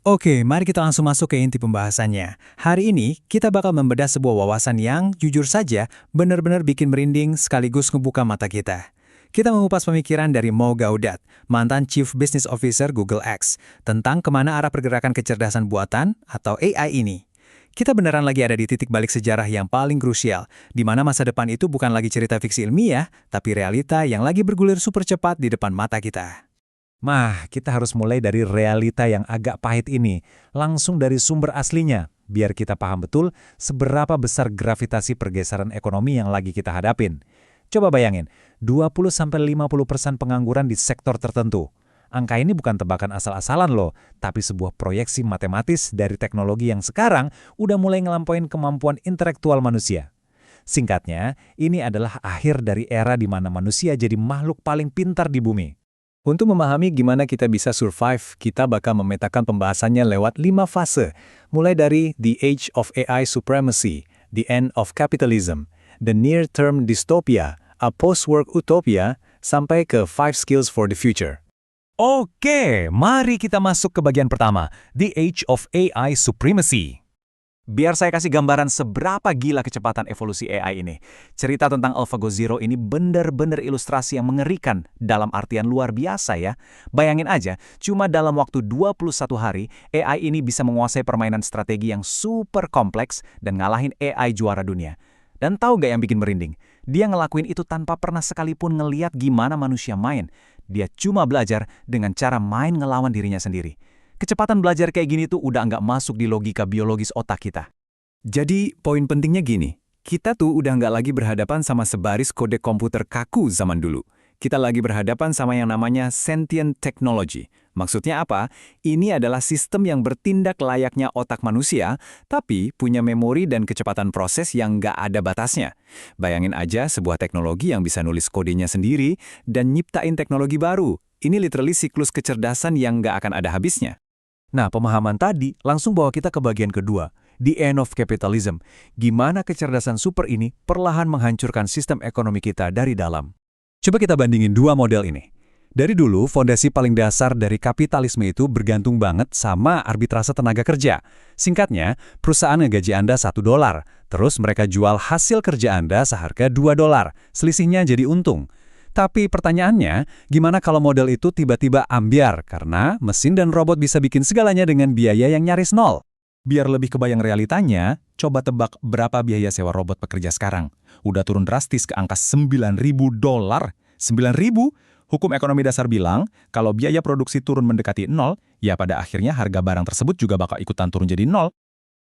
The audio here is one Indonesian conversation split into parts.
Oke, mari kita langsung masuk ke inti pembahasannya. Hari ini, kita bakal membedah sebuah wawasan yang, jujur saja, benar-benar bikin merinding sekaligus ngebuka mata kita. Kita mengupas pemikiran dari Mo Gaudat, mantan Chief Business Officer Google X, tentang kemana arah pergerakan kecerdasan buatan atau AI ini. Kita beneran lagi ada di titik balik sejarah yang paling krusial, di mana masa depan itu bukan lagi cerita fiksi ilmiah, tapi realita yang lagi bergulir super cepat di depan mata kita. Kita harus mulai dari realita yang agak pahit ini, langsung dari sumber aslinya, biar kita paham betul seberapa besar gravitasi pergeseran ekonomi yang lagi kita hadapin. Coba bayangin, 20-50% pengangguran di sektor tertentu. Angka ini bukan tebakan asal-asalan loh, tapi sebuah proyeksi matematis dari teknologi yang sekarang udah mulai ngelampauin kemampuan intelektual manusia. Singkatnya, ini adalah akhir dari era di mana manusia jadi makhluk paling pintar di bumi. Untuk memahami gimana kita bisa survive, kita bakal memetakan pembahasannya lewat 5 fase, mulai dari The Age of AI Supremacy, The End of Capitalism, The Near-Term Dystopia, A Post-Work Utopia, sampai ke 5 Skills for the Future. Oke, mari kita masuk ke bagian pertama, The Age of AI Supremacy. Biar saya kasih gambaran seberapa gila kecepatan evolusi AI ini. Cerita tentang AlphaGo Zero ini benar-benar ilustrasi yang mengerikan dalam artian luar biasa ya. Bayangin aja, cuma dalam waktu 21 hari, AI ini bisa menguasai permainan strategi yang super kompleks dan ngalahin AI juara dunia. Dan tahu gak yang bikin merinding? Dia ngelakuin itu tanpa pernah sekalipun ngeliat gimana manusia main. Dia cuma belajar dengan cara main ngelawan dirinya sendiri. Kecepatan belajar kayak gini tuh udah nggak masuk di logika biologis otak kita. Jadi, poin pentingnya gini, kita tuh udah nggak lagi berhadapan sama sebaris kode komputer kaku zaman dulu. Kita lagi berhadapan sama yang namanya sentient technology. Maksudnya apa? Ini adalah sistem yang bertindak layaknya otak manusia, tapi punya memori dan kecepatan proses yang nggak ada batasnya. Bayangin aja sebuah teknologi yang bisa nulis kodenya sendiri dan nyiptain teknologi baru. Ini literally siklus kecerdasan yang nggak akan ada habisnya. Nah, pemahaman tadi langsung bawa kita ke bagian kedua, The End of Capitalism. Gimana kecerdasan super ini perlahan menghancurkan sistem ekonomi kita dari dalam. Coba kita bandingin dua model ini. Dari dulu, fondasi paling dasar dari kapitalisme itu bergantung banget sama arbitrase tenaga kerja. Singkatnya, perusahaan ngegaji Anda $1, terus mereka jual hasil kerja Anda seharga $2. Selisihnya jadi untung. Tapi pertanyaannya, gimana kalau model itu tiba-tiba ambyar karena mesin dan robot bisa bikin segalanya dengan biaya yang nyaris nol? Biar lebih kebayang realitanya, coba tebak berapa biaya sewa robot pekerja sekarang. Udah turun drastis ke angka $9.000. 9.000? Hukum ekonomi dasar bilang, kalau biaya produksi turun mendekati nol, ya pada akhirnya harga barang tersebut juga bakal ikutan turun jadi nol.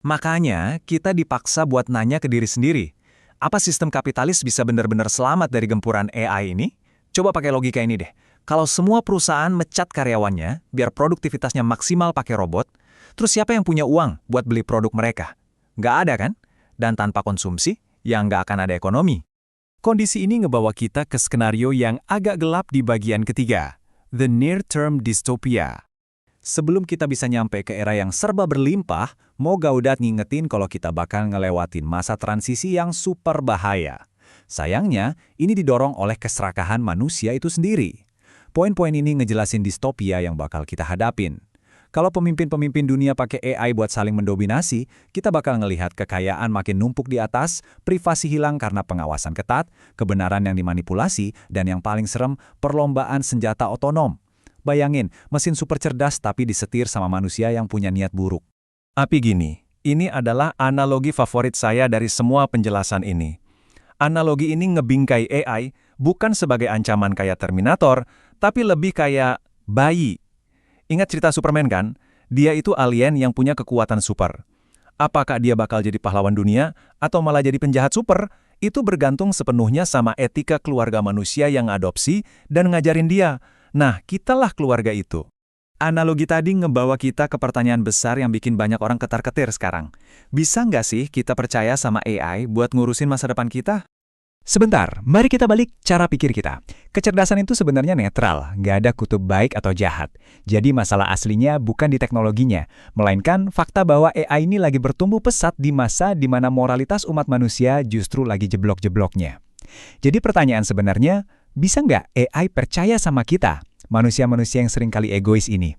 Makanya, kita dipaksa buat nanya ke diri sendiri. Apa sistem kapitalis bisa benar-benar selamat dari gempuran AI ini? Coba pakai logika ini deh. Kalau semua perusahaan mecat karyawannya, biar produktivitasnya maksimal pakai robot, terus siapa yang punya uang buat beli produk mereka? Nggak ada kan? Dan tanpa konsumsi, ya nggak akan ada ekonomi. Kondisi ini ngebawa kita ke skenario yang agak gelap di bagian ketiga, The Near-Term Dystopia. Sebelum kita bisa nyampe ke era yang serba berlimpah, Mo Gaudat ngingetin kalau kita bakal ngelewatin masa transisi yang super bahaya. Sayangnya, ini didorong oleh keserakahan manusia itu sendiri. Poin-poin ini ngejelasin distopia yang bakal kita hadapin. Kalau pemimpin-pemimpin dunia pakai AI buat saling mendominasi, kita bakal ngelihat kekayaan makin numpuk di atas, privasi hilang karena pengawasan ketat, kebenaran yang dimanipulasi, dan yang paling serem, perlombaan senjata otonom. Bayangin, mesin super cerdas tapi disetir sama manusia yang punya niat buruk. Tapi gini, ini adalah analogi favorit saya dari semua penjelasan ini. Analogi ini ngebingkai AI bukan sebagai ancaman kayak Terminator, tapi lebih kayak bayi. Ingat cerita Superman kan? Dia itu alien yang punya kekuatan super. Apakah dia bakal jadi pahlawan dunia atau malah jadi penjahat super? Itu bergantung sepenuhnya sama etika keluarga manusia yang adopsi dan ngajarin dia. Nah, kitalah keluarga itu. Analogi tadi ngebawa kita ke pertanyaan besar yang bikin banyak orang ketar-ketir sekarang. Bisa nggak sih kita percaya sama AI buat ngurusin masa depan kita? Sebentar, mari kita balik cara pikir kita. Kecerdasan itu sebenarnya netral, nggak ada kutub baik atau jahat. Jadi masalah aslinya bukan di teknologinya, melainkan fakta bahwa AI ini lagi bertumbuh pesat di masa di mana moralitas umat manusia justru lagi jeblok-jebloknya. Jadi pertanyaan sebenarnya, bisa nggak AI percaya sama kita, manusia-manusia yang seringkali egois ini?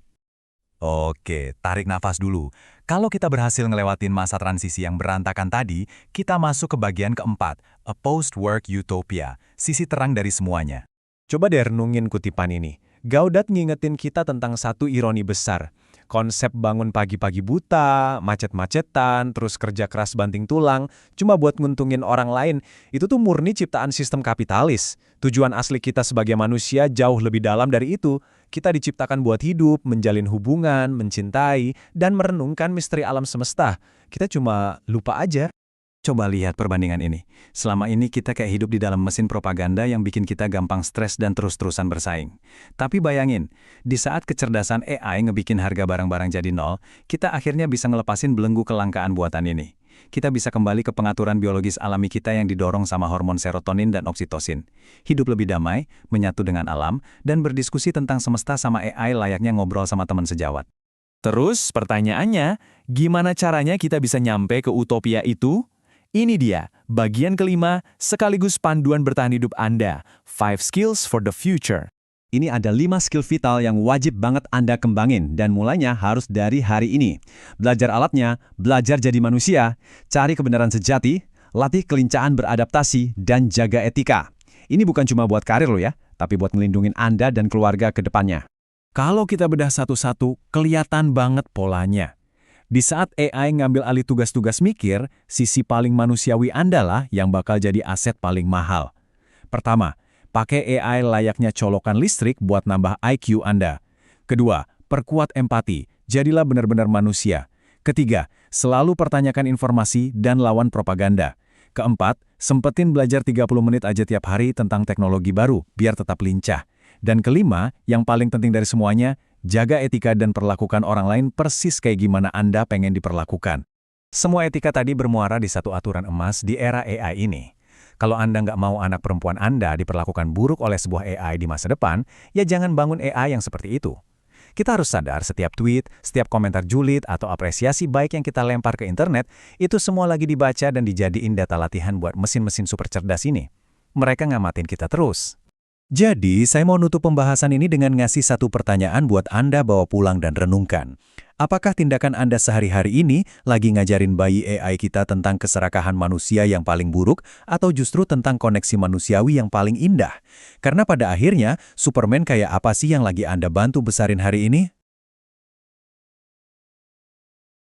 Oke, tarik nafas dulu. Kalau kita berhasil ngelewatin masa transisi yang berantakan tadi, kita masuk ke bagian keempat, a post-work utopia, sisi terang dari semuanya. Coba deh renungin kutipan ini. Gaudat ngingetin kita tentang satu ironi besar. Konsep bangun pagi-pagi buta, macet-macetan, terus kerja keras banting tulang, cuma buat nguntungin orang lain, itu tuh murni ciptaan sistem kapitalis. Tujuan asli kita sebagai manusia jauh lebih dalam dari itu. Kita diciptakan buat hidup, menjalin hubungan, mencintai, dan merenungkan misteri alam semesta. Kita cuma lupa aja. Coba lihat perbandingan ini. Selama ini kita kayak hidup di dalam mesin propaganda yang bikin kita gampang stres dan terus-terusan bersaing. Tapi bayangin, di saat kecerdasan AI ngebikin harga barang-barang jadi nol, kita akhirnya bisa ngelepasin belenggu kelangkaan buatan ini. Kita bisa kembali ke pengaturan biologis alami kita yang didorong sama hormon serotonin dan oksitosin. Hidup lebih damai, menyatu dengan alam, dan berdiskusi tentang semesta sama AI layaknya ngobrol sama teman sejawat. Terus pertanyaannya, gimana caranya kita bisa nyampe ke utopia itu? Ini dia, bagian kelima sekaligus panduan bertahan hidup Anda, 5 Skills for the Future. Ini ada 5 skill vital yang wajib banget Anda kembangin dan mulainya harus dari hari ini. Belajar alatnya, belajar jadi manusia, cari kebenaran sejati, latih kelincahan beradaptasi, dan jaga etika. Ini bukan cuma buat karir lo ya, tapi buat ngelindungin Anda dan keluarga ke depannya. Kalau kita bedah satu-satu, kelihatan banget polanya. Di saat AI ngambil alih tugas-tugas mikir, sisi paling manusiawi Anda lah yang bakal jadi aset paling mahal. Pertama, pakai AI layaknya colokan listrik buat nambah IQ Anda. Kedua, perkuat empati, jadilah benar-benar manusia. Ketiga, selalu pertanyakan informasi dan lawan propaganda. Keempat, sempetin belajar 30 menit aja tiap hari tentang teknologi baru, biar tetap lincah. Dan kelima, yang paling penting dari semuanya, jaga etika dan perlakukan orang lain persis kayak gimana Anda pengen diperlakukan. Semua etika tadi bermuara di satu aturan emas di era AI ini. Kalau Anda nggak mau anak perempuan Anda diperlakukan buruk oleh sebuah AI di masa depan, ya jangan bangun AI yang seperti itu. Kita harus sadar setiap tweet, setiap komentar julid atau apresiasi baik yang kita lempar ke internet, itu semua lagi dibaca dan dijadiin data latihan buat mesin-mesin super cerdas ini. Mereka ngamatin kita terus. Jadi, saya mau nutup pembahasan ini dengan ngasih satu pertanyaan buat Anda bawa pulang dan renungkan. Apakah tindakan Anda sehari-hari ini lagi ngajarin bayi AI kita tentang keserakahan manusia yang paling buruk atau justru tentang koneksi manusiawi yang paling indah? Karena pada akhirnya, Superman kayak apa sih yang lagi Anda bantu besarin hari ini?